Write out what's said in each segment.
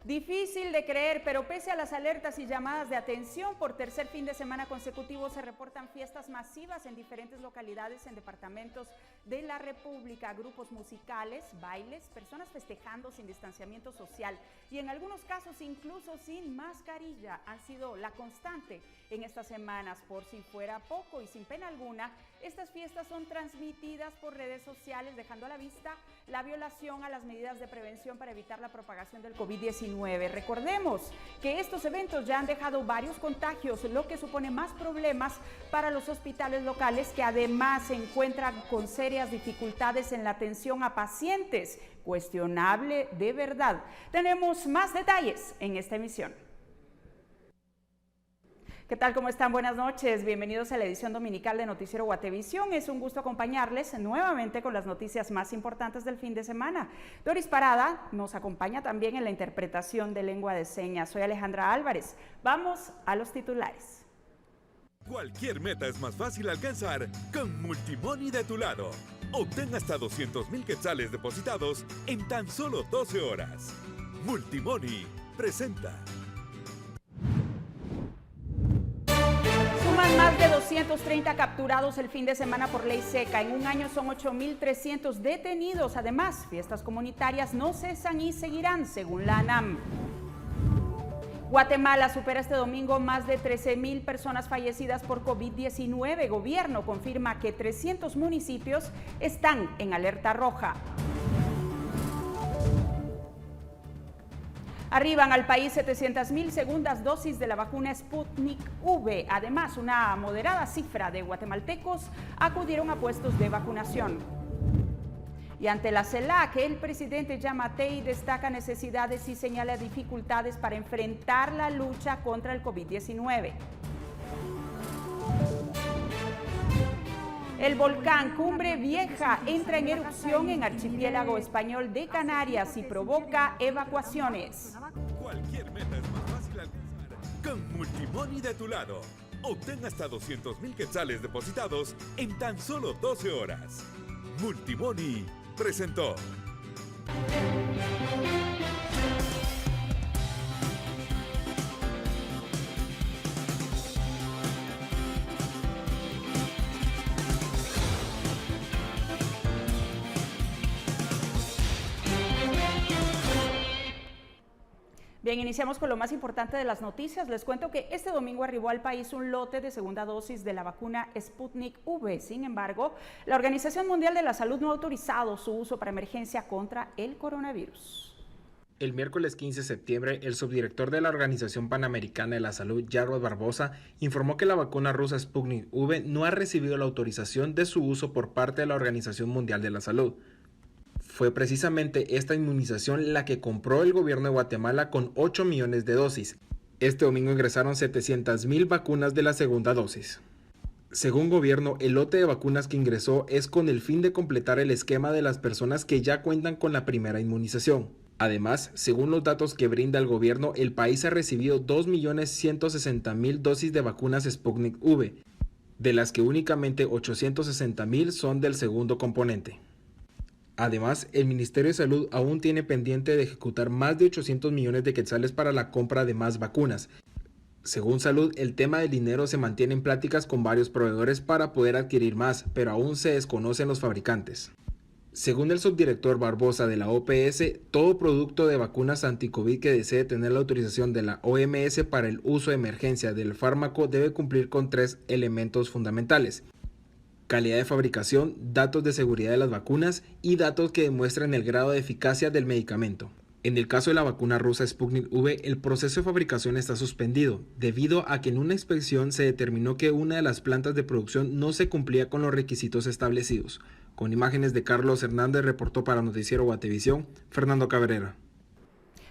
Difícil de creer, pero pese a las alertas y llamadas de atención, por tercer fin de semana consecutivo se reportan fiestas masivas en diferentes localidades en departamentos de la República, grupos musicales, bailes, personas festejando sin distanciamiento social y en algunos casos incluso sin mascarilla han sido la constante en estas semanas. Por si fuera poco y sin pena alguna, estas fiestas son transmitidas por redes sociales, dejando a la vista la violación a las medidas de prevención para evitar la propagación del COVID-19. Recordemos que estos eventos ya han dejado varios contagios, lo que supone más problemas para los hospitales locales, que además se encuentran con serias dificultades en la atención a pacientes. Cuestionable de verdad. Tenemos más detalles en esta emisión. ¿Qué tal? ¿Cómo están? Buenas noches. Bienvenidos a la edición dominical de Noticiero Guatevisión. Es un gusto acompañarles nuevamente con las noticias más importantes del fin de semana. Doris Parada nos acompaña también en la interpretación de lengua de señas. Soy Alejandra Álvarez. Vamos a los titulares. Cualquier meta es más fácil alcanzar con Multimoney de tu lado. Obtén hasta 200,000 quetzales depositados en tan solo 12 horas. Multimoney presenta. Más de 230 capturados el fin de semana por ley seca. En un año son 8.300 detenidos. Además, fiestas comunitarias no cesan y seguirán, según la ANAM. Guatemala supera este domingo más de 13,000 personas fallecidas por COVID-19. Gobierno confirma que 300 municipios están en alerta roja. Arriban al país 700,000 segundas dosis de la vacuna Sputnik V. Además, una moderada cifra de guatemaltecos acudieron a puestos de vacunación. Y ante la CELAC, el presidente Yamatei destaca necesidades y señala dificultades para enfrentar la lucha contra el COVID-19. El volcán Cumbre Vieja entra en erupción en archipiélago español de Canarias y provoca evacuaciones. Cualquier meta es más fácil alcanzar con Multimoney de tu lado. Obtén hasta 200,000 quetzales depositados en tan solo 12 horas. Multimoney presentó. Bien, iniciamos con lo más importante de las noticias. Les cuento que este domingo arribó al país un lote de segunda dosis de la vacuna Sputnik V. Sin embargo, la Organización Mundial de la Salud no ha autorizado su uso para emergencia contra el coronavirus. El miércoles 15 de septiembre, el subdirector de la Organización Panamericana de la Salud, Jarrod Barbosa, informó que la vacuna rusa Sputnik V no ha recibido la autorización de su uso por parte de la Organización Mundial de la Salud. Fue precisamente esta inmunización la que compró el gobierno de Guatemala con 8 millones de dosis. Este domingo ingresaron 700,000 vacunas de la segunda dosis. Según gobierno, el lote de vacunas que ingresó es con el fin de completar el esquema de las personas que ya cuentan con la primera inmunización. Además, según los datos que brinda el gobierno, el país ha recibido 2.160.000 dosis de vacunas Sputnik V, de las que únicamente 860,000 son del segundo componente. Además, el Ministerio de Salud aún tiene pendiente de ejecutar más de 800 millones de quetzales para la compra de más vacunas. Según Salud, el tema del dinero se mantiene en pláticas con varios proveedores para poder adquirir más, pero aún se desconocen los fabricantes. Según el subdirector Barbosa de la OPS, todo producto de vacunas anti-COVID que desee tener la autorización de la OMS para el uso de emergencia del fármaco debe cumplir con 3 elementos fundamentales: calidad de fabricación, datos de seguridad de las vacunas y datos que demuestren el grado de eficacia del medicamento. En el caso de la vacuna rusa Sputnik V, el proceso de fabricación está suspendido, debido a que en una inspección se determinó que una de las plantas de producción no se cumplía con los requisitos establecidos. Con imágenes de Carlos Hernández, reportó para Noticiero Guatevisión, Fernando Cabrera.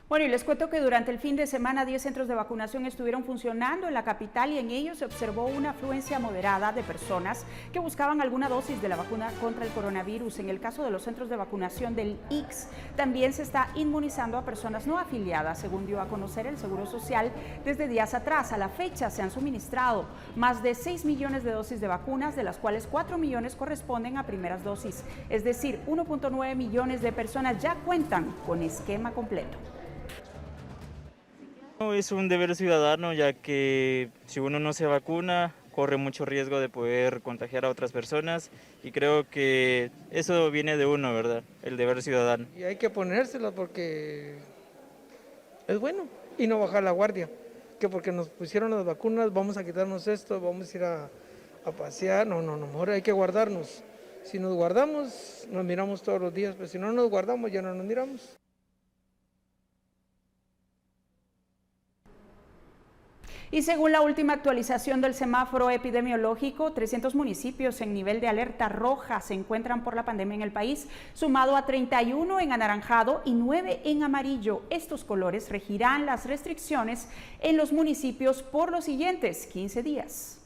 Bueno, y les cuento que durante el fin de semana 10 centros de vacunación estuvieron funcionando en la capital y en ellos se observó una afluencia moderada de personas que buscaban alguna dosis de la vacuna contra el coronavirus. En el caso de los centros de vacunación del IX, también se está inmunizando a personas no afiliadas, según dio a conocer el Seguro Social desde días atrás. A la fecha se han suministrado más de 6 millones de dosis de vacunas, de las cuales 4 millones corresponden a primeras dosis. Es decir, 1.9 millones de personas ya cuentan con esquema completo. Es un deber ciudadano, ya que si uno no se vacuna, corre mucho riesgo de poder contagiar a otras personas, y creo que eso viene de uno, ¿verdad? El deber ciudadano. Y hay que ponérselo porque es bueno y no bajar la guardia, que porque nos pusieron las vacunas vamos a quitarnos esto, vamos a ir a pasear, no, mejor hay que guardarnos. Si nos guardamos, nos miramos todos los días, pero si no nos guardamos, ya no nos miramos. Y según la última actualización del semáforo epidemiológico, 300 municipios en nivel de alerta roja se encuentran por la pandemia en el país, sumado a 31 en anaranjado y 9 en amarillo. Estos colores regirán las restricciones en los municipios por los siguientes 15 días.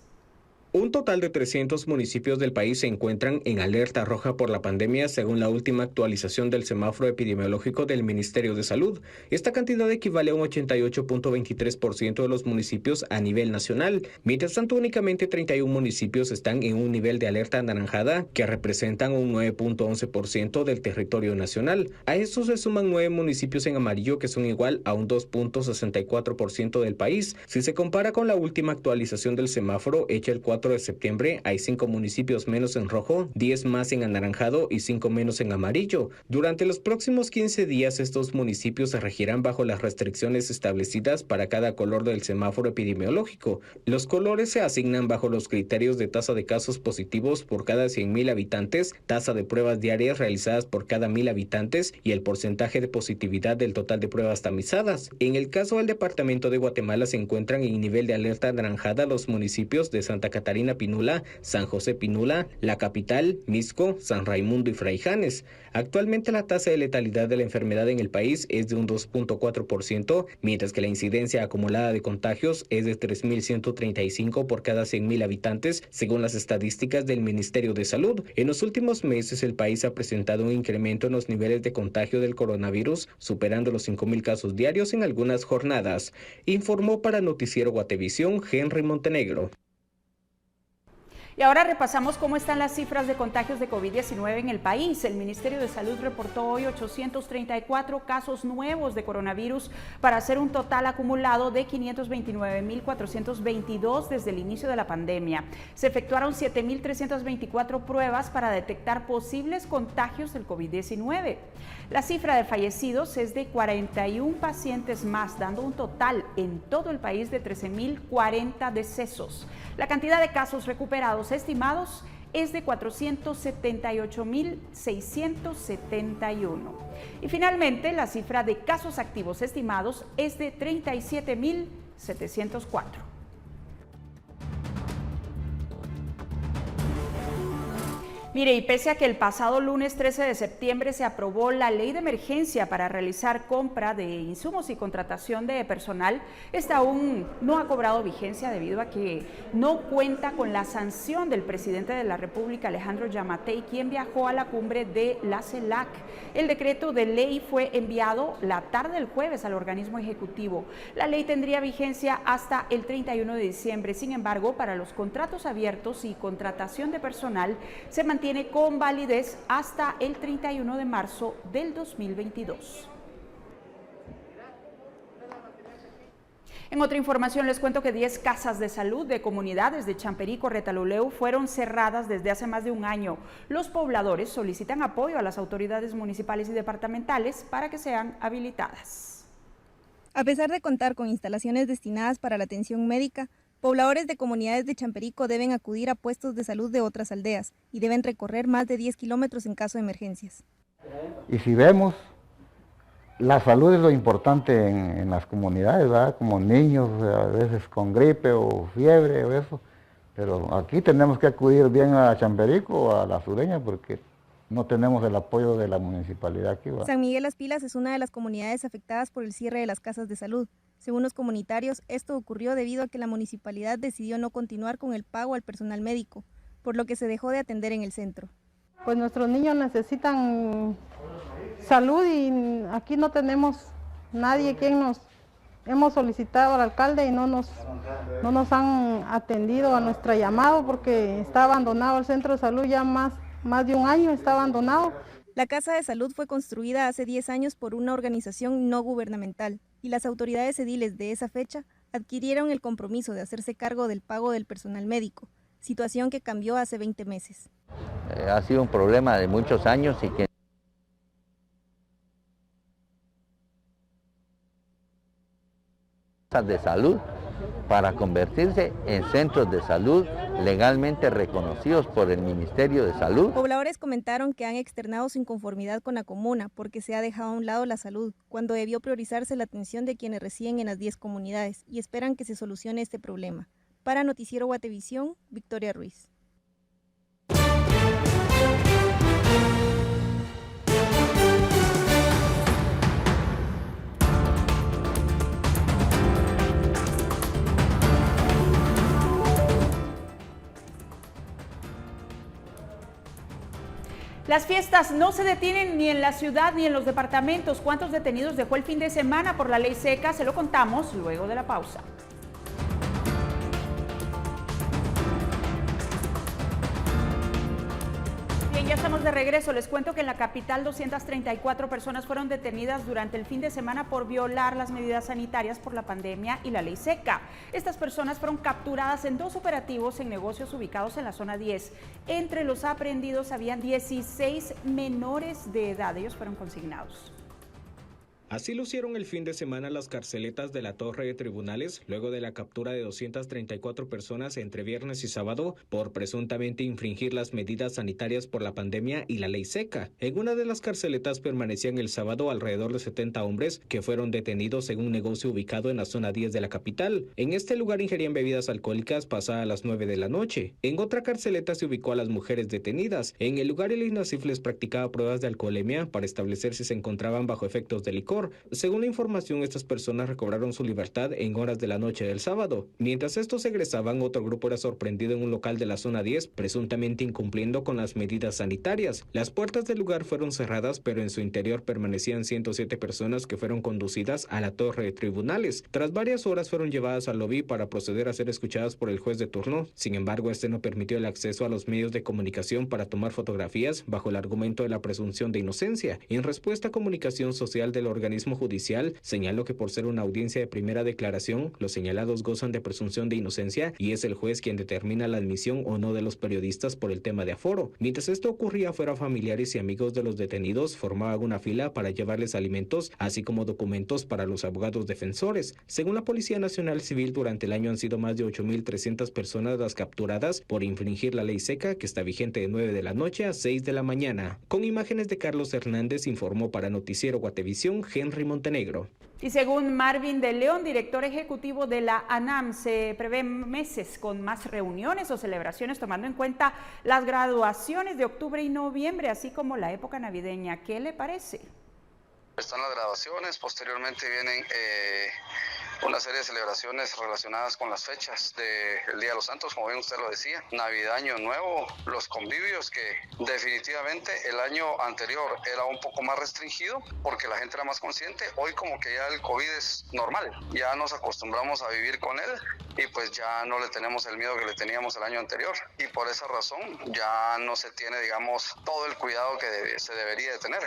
Un total de 300 municipios del país se encuentran en alerta roja por la pandemia, según la última actualización del semáforo epidemiológico del Ministerio de Salud. Esta cantidad equivale a un 88.23% de los municipios a nivel nacional. Mientras tanto, únicamente 31 municipios están en un nivel de alerta anaranjada, que representan un 9.11% del territorio nacional. A estos se suman 9 municipios en amarillo, que son igual a un 2.64% del país. Si se compara con la última actualización del semáforo hecha el 4 de septiembre, hay 5 municipios menos en rojo, 10 más en anaranjado y 5 menos en amarillo. Durante los próximos 15 días, estos municipios se regirán bajo las restricciones establecidas para cada color del semáforo epidemiológico. Los colores se asignan bajo los criterios de tasa de casos positivos por cada 100.000 habitantes, tasa de pruebas diarias realizadas por cada 1.000 habitantes y el porcentaje de positividad del total de pruebas tamizadas. En el caso del departamento de Guatemala, se encuentran en nivel de alerta anaranjada los municipios de Santa Catarina Pinula, San José Pinula, La Capital, Mixco, San Raimundo y Fraijanes. Actualmente la tasa de letalidad de la enfermedad en el país es de un 2.4%, mientras que la incidencia acumulada de contagios es de 3.135 por cada 100.000 habitantes, según las estadísticas del Ministerio de Salud. En los últimos meses, el país ha presentado un incremento en los niveles de contagio del coronavirus, superando los 5.000 casos diarios en algunas jornadas. Informó para Noticiero Guatevisión, Henry Montenegro. Y ahora repasamos cómo están las cifras de contagios de COVID-19 en el país. El Ministerio de Salud reportó hoy 834 casos nuevos de coronavirus para hacer un total acumulado de 529.422 desde el inicio de la pandemia. Se efectuaron 7.324 pruebas para detectar posibles contagios del COVID-19. La cifra de fallecidos es de 41 pacientes más, dando un total en todo el país de 13.040 decesos. La cantidad de casos recuperados estimados es de 478.671. Y finalmente, la cifra de casos activos estimados es de 37.704. Mire, y pese a que el pasado lunes 13 de septiembre se aprobó la ley de emergencia para realizar compra de insumos y contratación de personal, esta aún no ha cobrado vigencia debido a que no cuenta con la sanción del presidente de la República, Alejandro Yamatei, quien viajó a la cumbre de la CELAC. El decreto de ley fue enviado la tarde del jueves al organismo ejecutivo. La ley tendría vigencia hasta el 31 de diciembre. Sin embargo, para los contratos abiertos y contratación de personal se mantiene con validez hasta el 31 de marzo del 2022. En otra información les cuento que 10 casas de salud de comunidades de Champerico, Retaluleu fueron cerradas desde hace más de un año. Los pobladores solicitan apoyo a las autoridades municipales y departamentales para que sean habilitadas. A pesar de contar con instalaciones destinadas para la atención médica, pobladores de comunidades de Champerico deben acudir a puestos de salud de otras aldeas y deben recorrer más de 10 kilómetros en caso de emergencias. Y si vemos, la salud es lo importante en las comunidades, ¿verdad? Como niños, a veces con gripe o fiebre o eso, pero aquí tenemos que acudir bien a Champerico o a la Sureña porque no tenemos el apoyo de la municipalidad aquí, ¿verdad? San Miguel Las Pilas es una de las comunidades afectadas por el cierre de las casas de salud. Según los comunitarios, esto ocurrió debido a que la municipalidad decidió no continuar con el pago al personal médico, por lo que se dejó de atender en el centro. Pues nuestros niños necesitan salud y aquí no tenemos nadie quien nos... Hemos solicitado al alcalde y no nos han atendido a nuestro llamado porque está abandonado el centro de salud ya más de un año, está abandonado. La Casa de Salud fue construida hace 10 años por una organización no gubernamental. y las autoridades ediles de esa fecha adquirieron el compromiso de hacerse cargo del pago del personal médico, situación que cambió hace 20 meses. Ha sido un problema de muchos años y que de salud para convertirse en centros de salud legalmente reconocidos por el Ministerio de Salud. Pobladores comentaron que han externado su inconformidad con la comuna porque se ha dejado a un lado la salud, cuando debió priorizarse la atención de quienes residen en las 10 comunidades y esperan que se solucione este problema. Para Noticiero Guatevisión, Victoria Ruiz. Las fiestas no se detienen ni en la ciudad ni en los departamentos. ¿Cuántos detenidos dejó el fin de semana por la ley seca? Se lo contamos luego de la pausa. Bien, ya estamos de regreso. Les cuento que en la capital 234 personas fueron detenidas durante el fin de semana por violar las medidas sanitarias por la pandemia y la ley seca. Estas personas fueron capturadas en 2 operativos en negocios ubicados en la zona 10. Entre los aprehendidos habían 16 menores de edad. Ellos fueron consignados. Así lucieron el fin de semana las carceletas de la Torre de Tribunales, luego de la captura de 234 personas entre viernes y sábado por presuntamente infringir las medidas sanitarias por la pandemia y la ley seca. En una de las carceletas permanecían el sábado alrededor de 70 hombres que fueron detenidos en un negocio ubicado en la zona 10 de la capital. En este lugar ingerían bebidas alcohólicas pasadas las 9 de la noche. En otra carceleta se ubicó a las mujeres detenidas. En el lugar el INASIF les practicaba pruebas de alcoholemia para establecer si se encontraban bajo efectos de licor. Según la información, estas personas recobraron su libertad en horas de la noche del sábado. Mientras estos egresaban, otro grupo era sorprendido en un local de la zona 10, presuntamente incumpliendo con las medidas sanitarias. Las puertas del lugar fueron cerradas, pero en su interior permanecían 107 personas que fueron conducidas a la Torre de Tribunales. Tras varias horas fueron llevadas al lobby para proceder a ser escuchadas por el juez de turno. Sin embargo, este no permitió el acceso a los medios de comunicación para tomar fotografías bajo el argumento de la presunción de inocencia. En respuesta a Comunicación Social del organismo judicial, señaló que por ser una audiencia de primera declaración, los señalados gozan de presunción de inocencia y es el juez quien determina la admisión o no de los periodistas por el tema de aforo. Mientras esto ocurría, fuera familiares y amigos de los detenidos formaban una fila para llevarles alimentos, así como documentos para los abogados defensores. Según la Policía Nacional Civil, durante el año han sido más de 8.300 personas las capturadas por infringir la ley seca, que está vigente de 9 de la noche a 6 de la mañana. Con imágenes de Carlos Hernández, informó para Noticiero Guatevisión, Henry Montenegro. Y según Marvin de León, director ejecutivo de la ANAM, se prevén meses con más reuniones o celebraciones tomando en cuenta las graduaciones de octubre y noviembre, así como la época navideña. ¿Qué le parece? Están las graduaciones, posteriormente vienen una serie de celebraciones relacionadas con las fechas del Día de los Santos, como bien usted lo decía, Navidad, Año Nuevo, los convivios que definitivamente el año anterior era un poco más restringido porque la gente era más consciente. Hoy como que ya el COVID es normal, ya nos acostumbramos a vivir con él y pues ya no le tenemos el miedo que le teníamos el año anterior y por esa razón ya no se tiene, digamos, todo el cuidado que se debería de tener.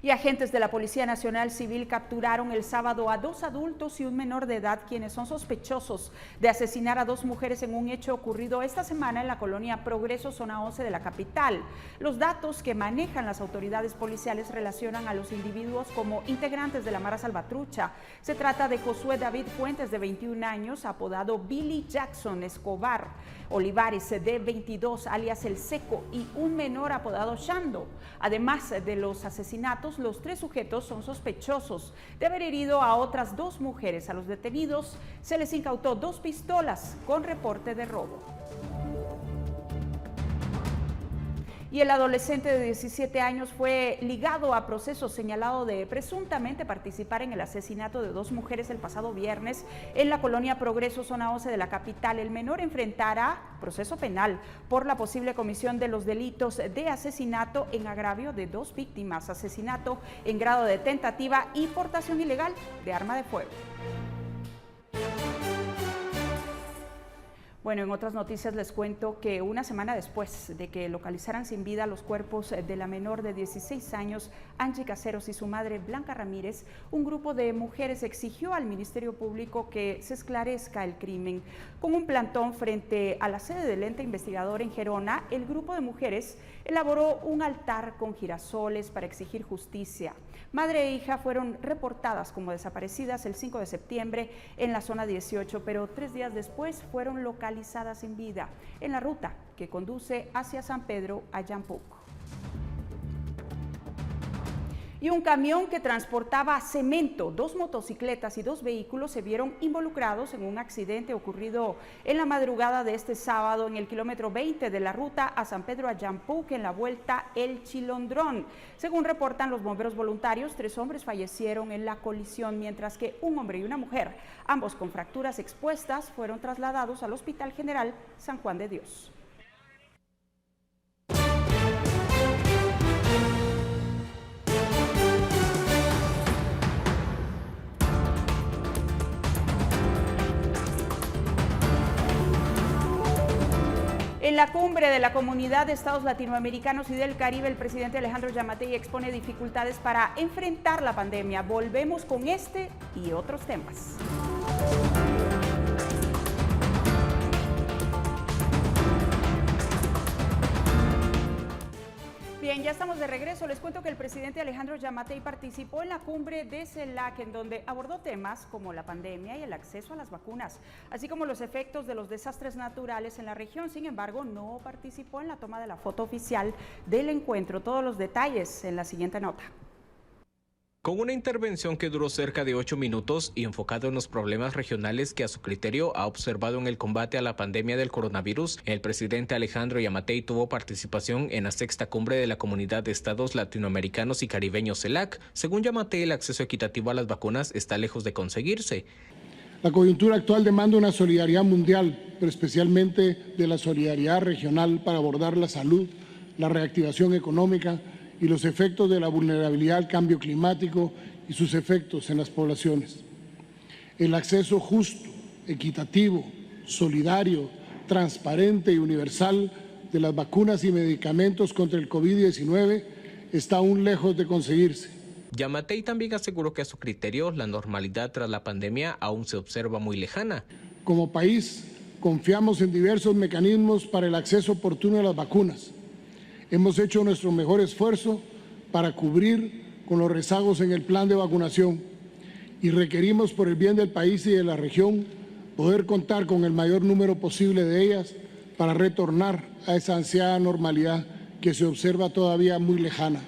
Y agentes de la Policía Nacional Civil capturaron el sábado a 2 adultos y un menor de edad, quienes son sospechosos de asesinar a 2 mujeres en un hecho ocurrido esta semana en la colonia Progreso, zona 11 de la capital. Los datos que manejan las autoridades policiales relacionan a los individuos como integrantes de la Mara Salvatrucha. Se trata de Josué David Fuentes, de 21 años, apodado Billy Jackson Escobar, Olivares, de 22, alias El Seco, y un menor apodado Shando. Además de los asesinatos, los 3 sujetos son sospechosos de haber herido a otras 2 mujeres. A los detenidos se les incautó 2 pistolas con reporte de robo. Y el adolescente de 17 años fue ligado a proceso señalado de presuntamente participar en el asesinato de 2 mujeres el pasado viernes en la colonia Progreso, zona 11 de la capital. El menor enfrentará proceso penal por la posible comisión de los delitos de asesinato en agravio de 2 víctimas, asesinato en grado de tentativa y portación ilegal de arma de fuego. Bueno, en otras noticias les cuento que una semana después de que localizaran sin vida los cuerpos de la menor de 16 años, Angie Caseros, y su madre Blanca Ramírez, un grupo de mujeres exigió al Ministerio Público que se esclarezca el crimen. Con un plantón frente a la sede del ente investigador en Gerona, el grupo de mujeres elaboró un altar con girasoles para exigir justicia. Madre e hija fueron reportadas como desaparecidas el 5 de septiembre en la zona 18, pero 3 días después fueron localizadas sin vida en la ruta que conduce hacia San Pedro, Ayampuc. Y un camión que transportaba cemento, 2 motocicletas y 2 vehículos se vieron involucrados en un accidente ocurrido en la madrugada de este sábado en el kilómetro 20 de la ruta a San Pedro Ayampuc en la vuelta El Chilondrón. Según reportan los bomberos voluntarios, 3 hombres fallecieron en la colisión, mientras que un hombre y una mujer, ambos con fracturas expuestas, fueron trasladados al Hospital General San Juan de Dios. En la cumbre de la Comunidad de Estados Latinoamericanos y del Caribe, el presidente Alejandro Yamatei expone dificultades para enfrentar la pandemia. Volvemos con este y otros temas. Bien, ya estamos de regreso. Les cuento que el presidente Alejandro Yamatei participó en la cumbre de CELAC, en donde abordó temas como la pandemia y el acceso a las vacunas, así como los efectos de los desastres naturales en la región. Sin embargo, no participó en la toma de la foto oficial del encuentro. Todos los detalles en la siguiente nota. Con una intervención que duró cerca de 8 minutos y enfocado en los problemas regionales que a su criterio ha observado en el combate a la pandemia del coronavirus, el presidente Alejandro Yamatei tuvo participación en la 6ª cumbre de la Comunidad de Estados Latinoamericanos y Caribeños CELAC. Según Yamatei, el acceso equitativo a las vacunas está lejos de conseguirse. La coyuntura actual demanda una solidaridad mundial, pero especialmente de la solidaridad regional para abordar la salud, la reactivación económica y los efectos de la vulnerabilidad al cambio climático y sus efectos en las poblaciones. El acceso justo, equitativo, solidario, transparente y universal de las vacunas y medicamentos contra el COVID-19 está aún lejos de conseguirse. Yamatei también aseguró que a su criterio la normalidad tras la pandemia aún se observa muy lejana. Como país, confiamos en diversos mecanismos para el acceso oportuno a las vacunas. Hemos hecho nuestro mejor esfuerzo para cubrir con los rezagos en el plan de vacunación y requerimos, por el bien del país y de la región, poder contar con el mayor número posible de ellas para retornar a esa ansiada normalidad que se observa todavía muy lejana,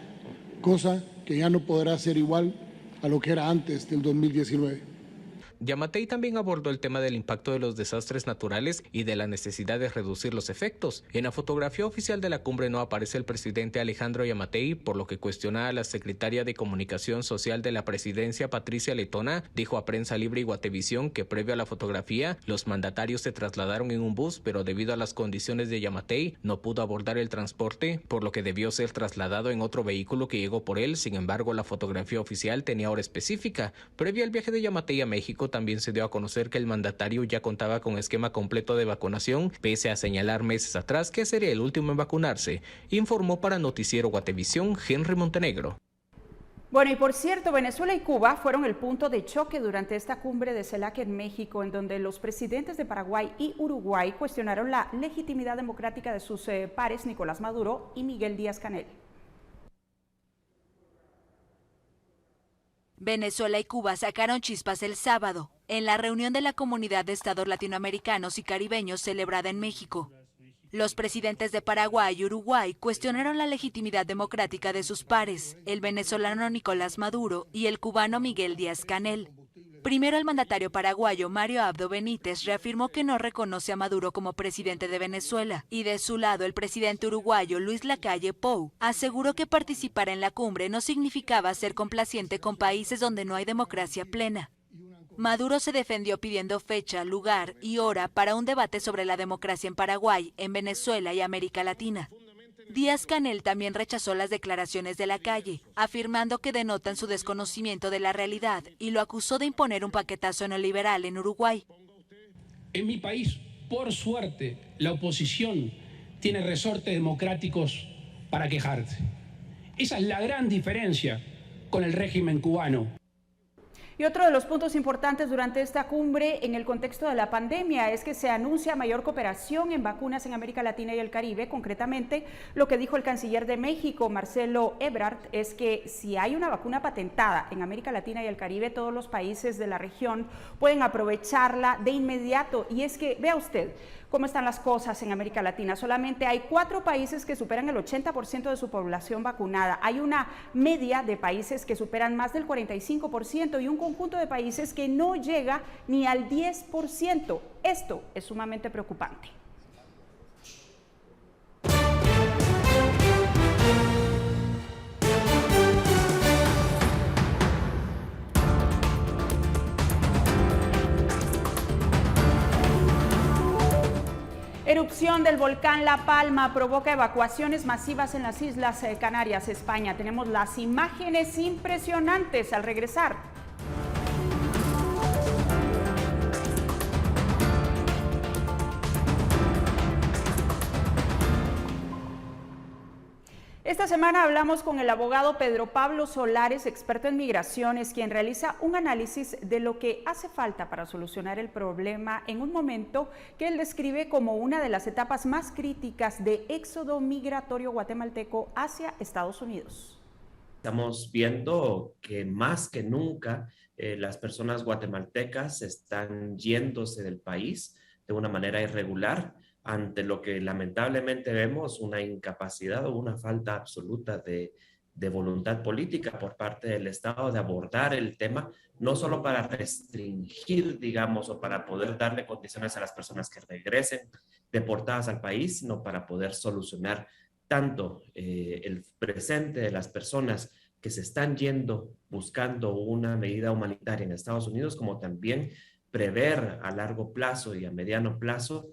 cosa que ya no podrá ser igual a lo que era antes del 2019. Yamatei también abordó el tema del impacto de los desastres naturales y de la necesidad de reducir los efectos. En la fotografía oficial de la cumbre no aparece el presidente Alejandro Yamatei, por lo que cuestiona a la secretaria de Comunicación Social de la presidencia, Patricia Letona, dijo a Prensa Libre y Guatevisión que previo a la fotografía, los mandatarios se trasladaron en un bus, pero debido a las condiciones de Yamatei, no pudo abordar el transporte, por lo que debió ser trasladado en otro vehículo que llegó por él. Sin embargo, la fotografía oficial tenía hora específica. Previo al viaje de Yamatei a México, también se dio a conocer que el mandatario ya contaba con esquema completo de vacunación, pese a señalar meses atrás que sería el último en vacunarse, informó para Noticiero Guatevisión Henry Montenegro. Bueno, y por cierto, Venezuela y Cuba fueron el punto de choque durante esta cumbre de CELAC en México, en donde los presidentes de Paraguay y Uruguay cuestionaron la legitimidad democrática de sus pares Nicolás Maduro y Miguel Díaz-Canel. Venezuela y Cuba sacaron chispas el sábado en la reunión de la Comunidad de Estados Latinoamericanos y Caribeños celebrada en México. Los presidentes de Paraguay y Uruguay cuestionaron la legitimidad democrática de sus pares, el venezolano Nicolás Maduro y el cubano Miguel Díaz-Canel. Primero, el mandatario paraguayo Mario Abdo Benítez reafirmó que no reconoce a Maduro como presidente de Venezuela, y de su lado el presidente uruguayo Luis Lacalle Pou aseguró que participar en la cumbre no significaba ser complaciente con países donde no hay democracia plena. Maduro se defendió pidiendo fecha, lugar y hora para un debate sobre la democracia en Paraguay, en Venezuela y América Latina. Díaz-Canel también rechazó las declaraciones de Lacalle, afirmando que denotan su desconocimiento de la realidad, y lo acusó de imponer un paquetazo neoliberal en Uruguay. En mi país por suerte, la oposición tiene resortes democráticos para quejarse. Esa es la gran diferencia con el régimen cubano. Y otro de los puntos importantes durante esta cumbre en el contexto de la pandemia es que se anuncia mayor cooperación en vacunas en América Latina y el Caribe. Concretamente, lo que dijo el canciller de México, Marcelo Ebrard, es que si hay una vacuna patentada en América Latina y el Caribe, todos los países de la región pueden aprovecharla de inmediato. Y es que, vea usted cómo están las cosas en América Latina. Solamente hay 4 países que superan el 80% de su población vacunada. Hay una media de países que superan más del 45% y un conjunto de países que no llega ni al 10%. Esto es sumamente preocupante. Erupción del volcán La Palma provoca evacuaciones masivas en las Islas Canarias, España. Tenemos las imágenes impresionantes al regresar. Esta semana hablamos con el abogado Pedro Pablo Solares, experto en migraciones, quien realiza un análisis de lo que hace falta para solucionar el problema en un momento que él describe como una de las etapas más críticas de éxodo migratorio guatemalteco hacia Estados Unidos. Estamos viendo que más que nunca las personas guatemaltecas están yéndose del país de una manera irregular, ante lo que lamentablemente vemos una incapacidad o una falta absoluta de voluntad política por parte del Estado de abordar el tema, no solo para restringir, digamos, o para poder darle condiciones a las personas que regresen deportadas al país, sino para poder solucionar tanto el presente de las personas que se están yendo buscando una medida humanitaria en Estados Unidos, como también prever a largo plazo y a mediano plazo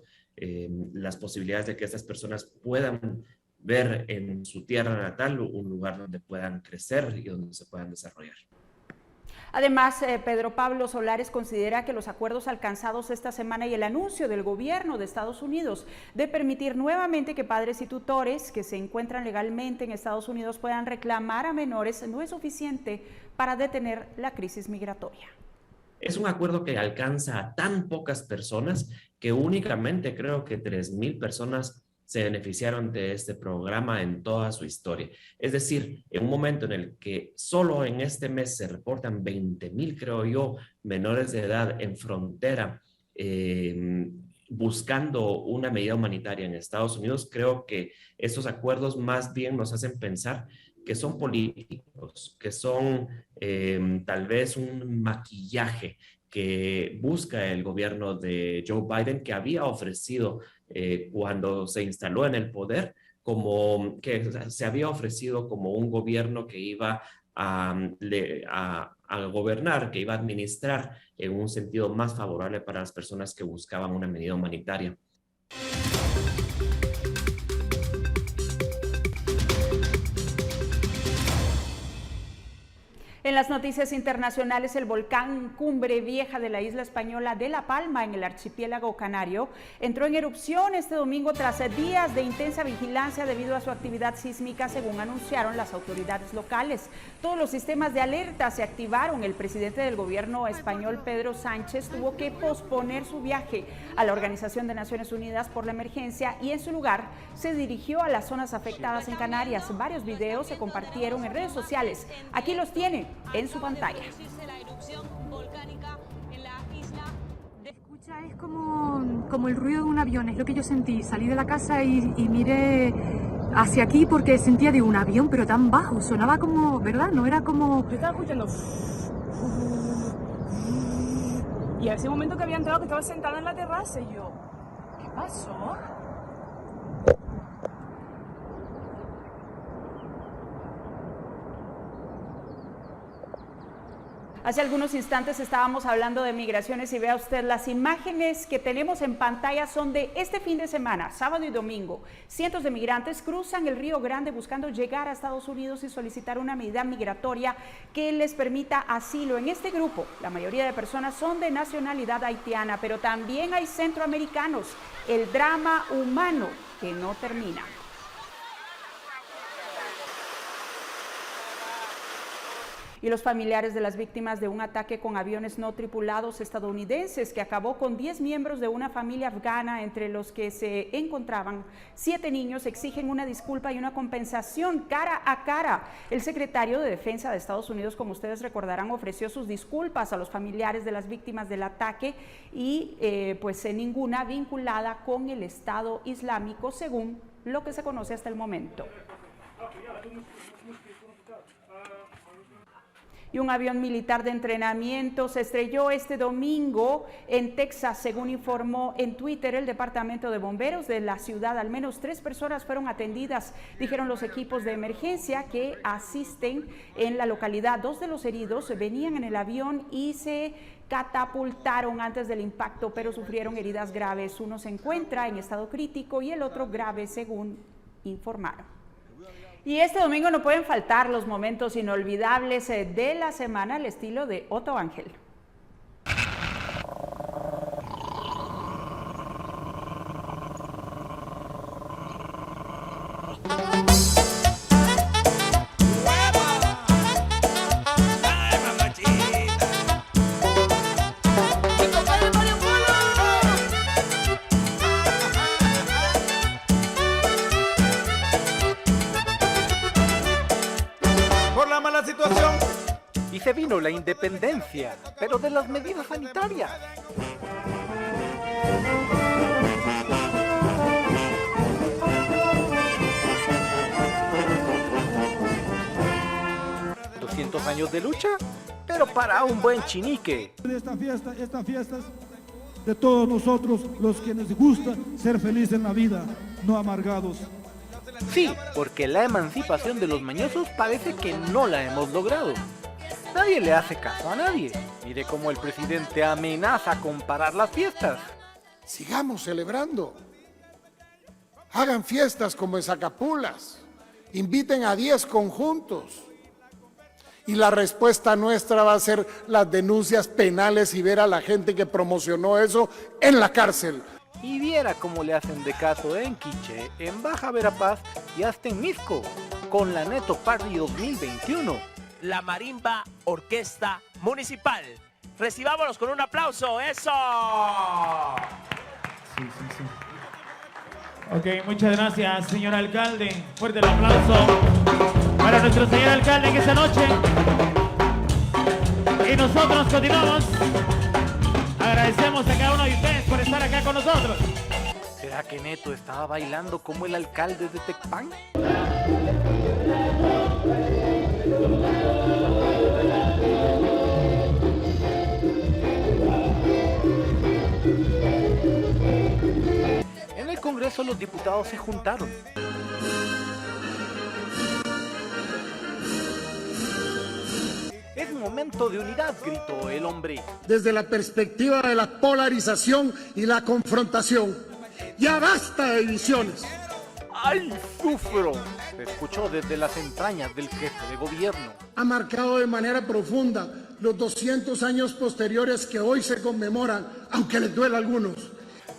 las posibilidades de que estas personas puedan ver en su tierra natal un lugar donde puedan crecer y donde se puedan desarrollar. Además, Pedro Pablo Solares considera que los acuerdos alcanzados esta semana y el anuncio del gobierno de Estados Unidos de permitir nuevamente que padres y tutores que se encuentran legalmente en Estados Unidos puedan reclamar a menores no es suficiente para detener la crisis migratoria. Es un acuerdo que alcanza a tan pocas personas que únicamente creo que 3,000 personas se beneficiaron de este programa en toda su historia. Es decir, en un momento en el que solo en este mes se reportan 20,000, creo yo, menores de edad en frontera buscando una medida humanitaria en Estados Unidos, creo que estos acuerdos más bien nos hacen pensar que son políticos, que son tal vez un maquillaje que busca el gobierno de Joe Biden, que había ofrecido cuando se instaló en el poder, como que se había ofrecido como un gobierno que iba a gobernar, que iba a administrar en un sentido más favorable para las personas que buscaban una medida humanitaria. En las noticias internacionales, el volcán Cumbre Vieja de la isla española de La Palma, en el archipiélago canario, entró en erupción este domingo tras días de intensa vigilancia debido a su actividad sísmica, según anunciaron las autoridades locales. Todos los sistemas de alerta se activaron. El presidente del gobierno español, Pedro Sánchez, tuvo que posponer su viaje a la Organización de Naciones Unidas por la emergencia y en su lugar se dirigió a las zonas afectadas en Canarias. Varios videos se compartieron en redes sociales. Aquí los tiene en su pantalla. Escucha, es como el ruido de un avión, es lo que yo sentí. Salí de la casa y miré hacia aquí porque sentía de un avión, pero tan bajo, sonaba como, ¿verdad? No era como... Yo estaba escuchando... Y a ese momento que había entrado, que estaba sentada en la terraza y yo... ¿Qué pasó? Hace algunos instantes estábamos hablando de migraciones y vea usted, las imágenes que tenemos en pantalla son de este fin de semana, sábado y domingo. Cientos de migrantes cruzan el Río Grande buscando llegar a Estados Unidos y solicitar una medida migratoria que les permita asilo. En este grupo, la mayoría de personas son de nacionalidad haitiana, pero también hay centroamericanos. El drama humano que no termina. Y los familiares de las víctimas de un ataque con aviones no tripulados estadounidenses que acabó con 10 miembros de una familia afgana, entre los que se encontraban 7 niños, exigen una disculpa y una compensación cara a cara. El secretario de Defensa de Estados Unidos, como ustedes recordarán, ofreció sus disculpas a los familiares de las víctimas del ataque y pues ninguna vinculada con el Estado Islámico, según lo que se conoce hasta el momento. Y un avión militar de entrenamiento se estrelló este domingo en Texas, según informó en Twitter el Departamento de Bomberos de la ciudad. Al menos 3 personas fueron atendidas, dijeron los equipos de emergencia que asisten en la localidad. 2 de los heridos venían en el avión y se catapultaron antes del impacto, pero sufrieron heridas graves. Uno se encuentra en estado crítico y el otro grave, según informaron. Y este domingo no pueden faltar los momentos inolvidables de la semana al estilo de Otto Ángel. Y se vino la independencia, pero de las medidas sanitarias. ¿200 años de lucha? Pero para un buen chinique. Esta fiesta es de todos nosotros, los que nos gusta ser felices en la vida, no amargados. Sí, porque la emancipación de los mañosos parece que no la hemos logrado. Nadie le hace caso a nadie. Mire cómo el presidente amenaza con parar las fiestas. Sigamos celebrando. Hagan fiestas como en Zacapulas. Inviten a 10 conjuntos. Y la respuesta nuestra va a ser las denuncias penales y ver a la gente que promocionó eso en la cárcel. Y viera cómo le hacen de caso en Quiché, en Baja Verapaz y hasta en Misco, con la Neto Party 2021. La Marimba Orquesta Municipal. Recibámonos con un aplauso, ¡eso! Sí. Ok, muchas gracias, señor alcalde. Fuerte el aplauso para nuestro señor alcalde en esta noche. Y nosotros continuamos. Agradecemos a cada uno de ustedes por estar acá con nosotros. ¿Será que Neto estaba bailando como el alcalde de Tecpan? En el Congreso los diputados se juntaron. Es momento de unidad, gritó el hombre. Desde la perspectiva de la polarización y la confrontación. ¡Ya basta de divisiones! ¡Ay, sufro! Se escuchó desde las entrañas del jefe de gobierno. Ha marcado de manera profunda los 200 años posteriores que hoy se conmemoran, aunque les duela a algunos.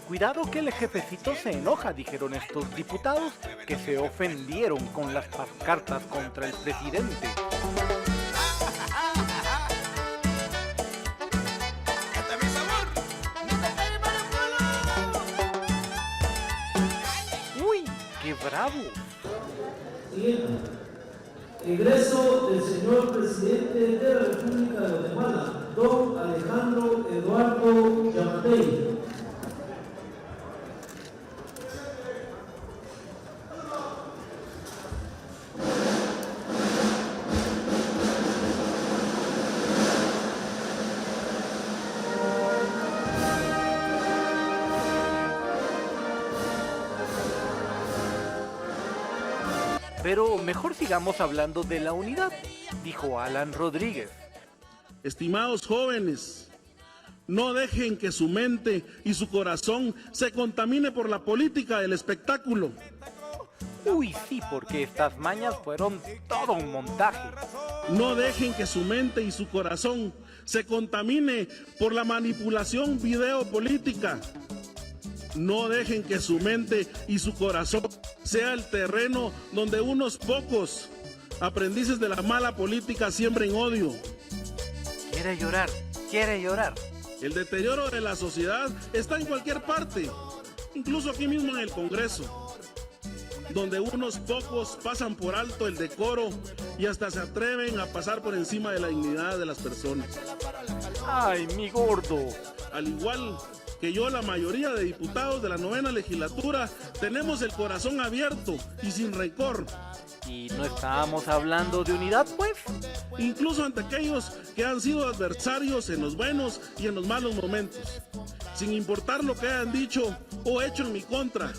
Cuidado que el jefecito se enoja, dijeron estos diputados que se ofendieron con las pancartas contra el presidente. ¡Uy, qué bravo! Siguiente. Egreso del señor presidente de la República de Guatemala, don Alejandro Eduardo Yamatei. Pero mejor sigamos hablando de la unidad, dijo Alan Rodríguez. Estimados jóvenes, no dejen que su mente y su corazón se contamine por la política del espectáculo. Uy, sí, porque estas mañas fueron todo un montaje. No dejen que su mente y su corazón se contamine por la manipulación videopolítica. No dejen que su mente y su corazón sea el terreno donde unos pocos aprendices de la mala política siembren odio. Quiere llorar, quiere llorar. El deterioro de la sociedad está en cualquier parte, incluso aquí mismo en el Congreso, donde unos pocos pasan por alto el decoro y hasta se atreven a pasar por encima de la dignidad de las personas. ¡Ay, mi gordo! Al igual que yo, la mayoría de diputados de la 9ª legislatura tenemos el corazón abierto y sin rencor. ¿Y no estábamos hablando de unidad, pues? Incluso ante aquellos que han sido adversarios en los buenos y en los malos momentos, sin importar lo que hayan dicho o hecho en mi contra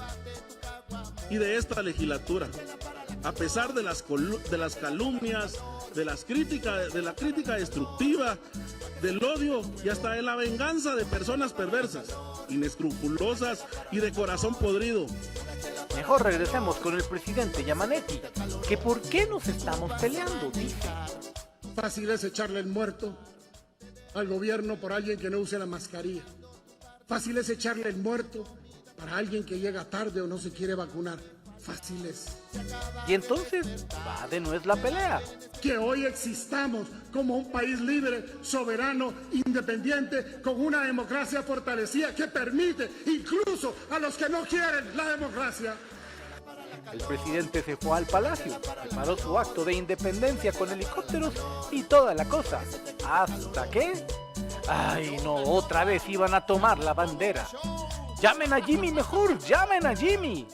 y de esta legislatura. A pesar de las calumnias, de la crítica destructiva, del odio y hasta de la venganza de personas perversas, inescrupulosas y de corazón podrido. Mejor regresemos con el presidente Yamanetti, que por qué nos estamos peleando, dice. Fácil es echarle el muerto al gobierno por alguien que no use la mascarilla. Fácil es echarle el muerto para alguien que llega tarde o no se quiere vacunar. Fácil es. Y entonces, va de nuez la pelea. Que hoy existamos como un país libre, soberano, independiente, con una democracia fortalecida que permite incluso a los que no quieren la democracia. El presidente se fue al palacio, preparó su acto de independencia con helicópteros y toda la cosa. ¿Hasta qué? ¡Ay, no! Otra vez iban a tomar la bandera. ¡Llamen a Jimmy mejor! ¡Llamen a Jimmy!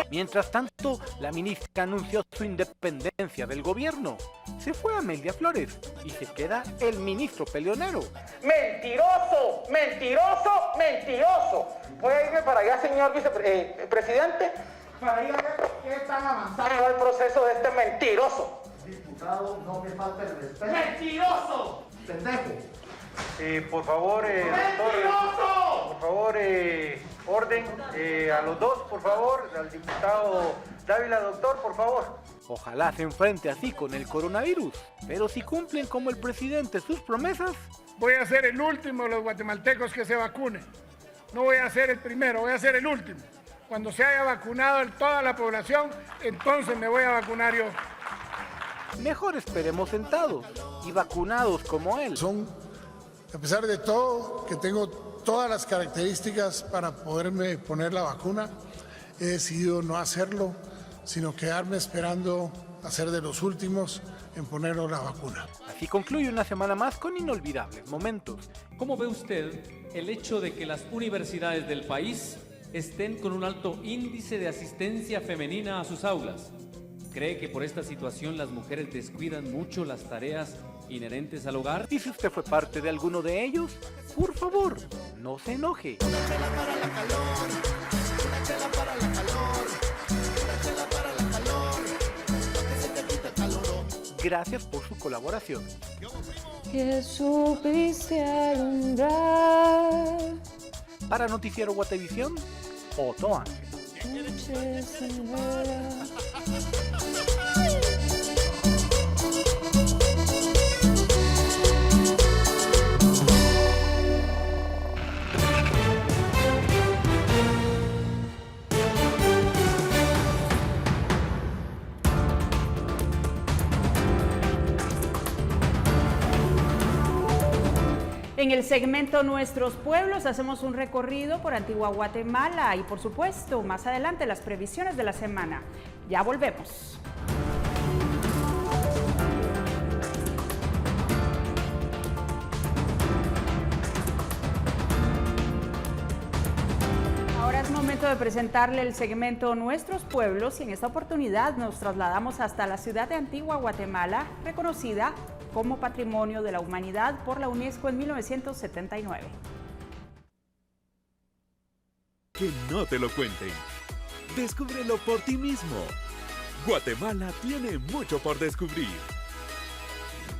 Mientras tanto, la ministra anunció su independencia del gobierno. Se fue Amelia Flores y se queda el ministro peleonero. ¡Mentiroso! ¡Mentiroso! ¡Mentiroso! ¿Puede irme para allá, señor vicepresidente? Para ir a ver qué tan avanzado va el proceso de este mentiroso. Diputado, no me falte el respeto. ¡Mentiroso! ¡Pendejo! Por favor, ¡Mentiroso! por favor, orden a los dos, por favor, al diputado Dávila, doctor, por favor. Ojalá se enfrente así con el coronavirus, pero si cumplen como el presidente sus promesas... Voy a ser el último de los guatemaltecos que se vacune. No voy a ser el primero, voy a ser el último. Cuando se haya vacunado toda la población, entonces me voy a vacunar yo. Mejor esperemos sentados y vacunados como él. A pesar de todo, que tengo todas las características para poderme poner la vacuna, he decidido no hacerlo, sino quedarme esperando a ser de los últimos en ponernos la vacuna. Así concluye una semana más con inolvidables momentos. ¿Cómo ve usted el hecho de que las universidades del país estén con un alto índice de asistencia femenina a sus aulas? ¿Cree que por esta situación las mujeres descuidan mucho las tareas inherentes al hogar? Y si usted fue parte de alguno de ellos, por favor, no se enoje. Gracias por su colaboración. Que supiste alumbrar. Para Noticiero Guatevisión, Otto Ángel. En el segmento Nuestros Pueblos hacemos un recorrido por Antigua Guatemala y por supuesto más adelante las previsiones de la semana. Ya volvemos. Ahora es momento de presentarle el segmento Nuestros Pueblos y en esta oportunidad nos trasladamos hasta la ciudad de Antigua Guatemala, reconocida como Patrimonio de la Humanidad por la UNESCO en 1979. Que no te lo cuenten. Descúbrelo por ti mismo. Guatemala tiene mucho por descubrir.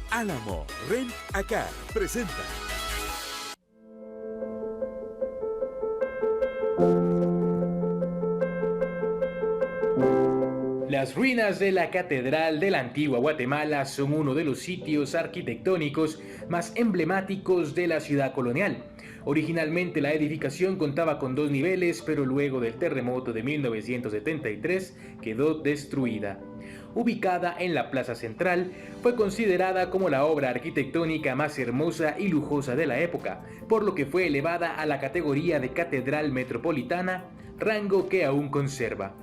Álamo Rent a Car presenta. Las ruinas de la Catedral de la Antigua Guatemala son uno de los sitios arquitectónicos más emblemáticos de la ciudad colonial. Originalmente la edificación contaba con 2 niveles, pero luego del terremoto de 1973 quedó destruida. Ubicada en la plaza central, fue considerada como la obra arquitectónica más hermosa y lujosa de la época, por lo que fue elevada a la categoría de Catedral Metropolitana, rango que aún conserva.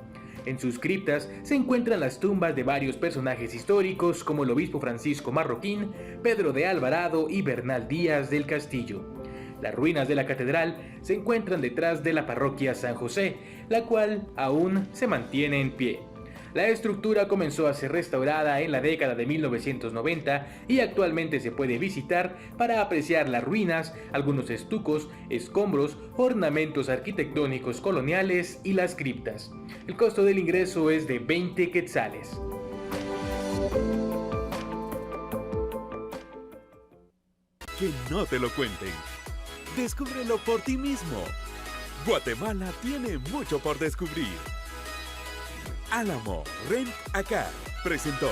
En sus criptas se encuentran las tumbas de varios personajes históricos como el obispo Francisco Marroquín, Pedro de Alvarado y Bernal Díaz del Castillo. Las ruinas de la catedral se encuentran detrás de la parroquia San José, la cual aún se mantiene en pie. La estructura comenzó a ser restaurada en la década de 1990 y actualmente se puede visitar para apreciar las ruinas, algunos estucos, escombros, ornamentos arquitectónicos coloniales y las criptas. El costo del ingreso es de 20 quetzales. Que no te lo cuenten. Descúbrelo por ti mismo. Guatemala tiene mucho por descubrir. Álamo Rent a Car presentó.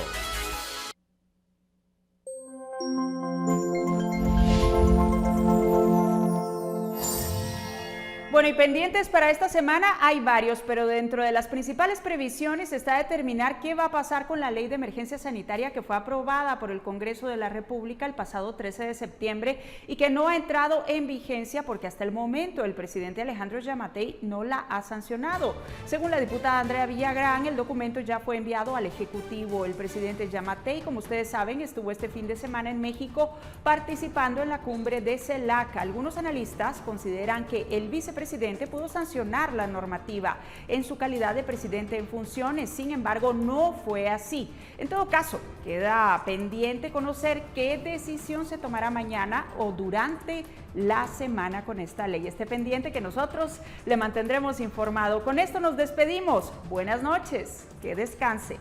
Bueno, y pendientes para esta semana hay varios, pero dentro de las principales previsiones está determinar qué va a pasar con la Ley de Emergencia Sanitaria que fue aprobada por el Congreso de la República el pasado 13 de septiembre y que no ha entrado en vigencia porque hasta el momento el presidente Alejandro Yamatei no la ha sancionado. Según la diputada Andrea Villagrán, el documento ya fue enviado al Ejecutivo. El presidente Yamatei, como ustedes saben, estuvo este fin de semana en México participando en la cumbre de CELAC. Algunos analistas consideran que el vicepresidente pudo sancionar la normativa en su calidad de presidente en funciones, sin embargo no fue así. En todo caso, queda pendiente conocer qué decisión se tomará mañana o durante la semana con esta ley. Esté pendiente que nosotros le mantendremos informado. Con esto nos despedimos. Buenas noches, que descanse.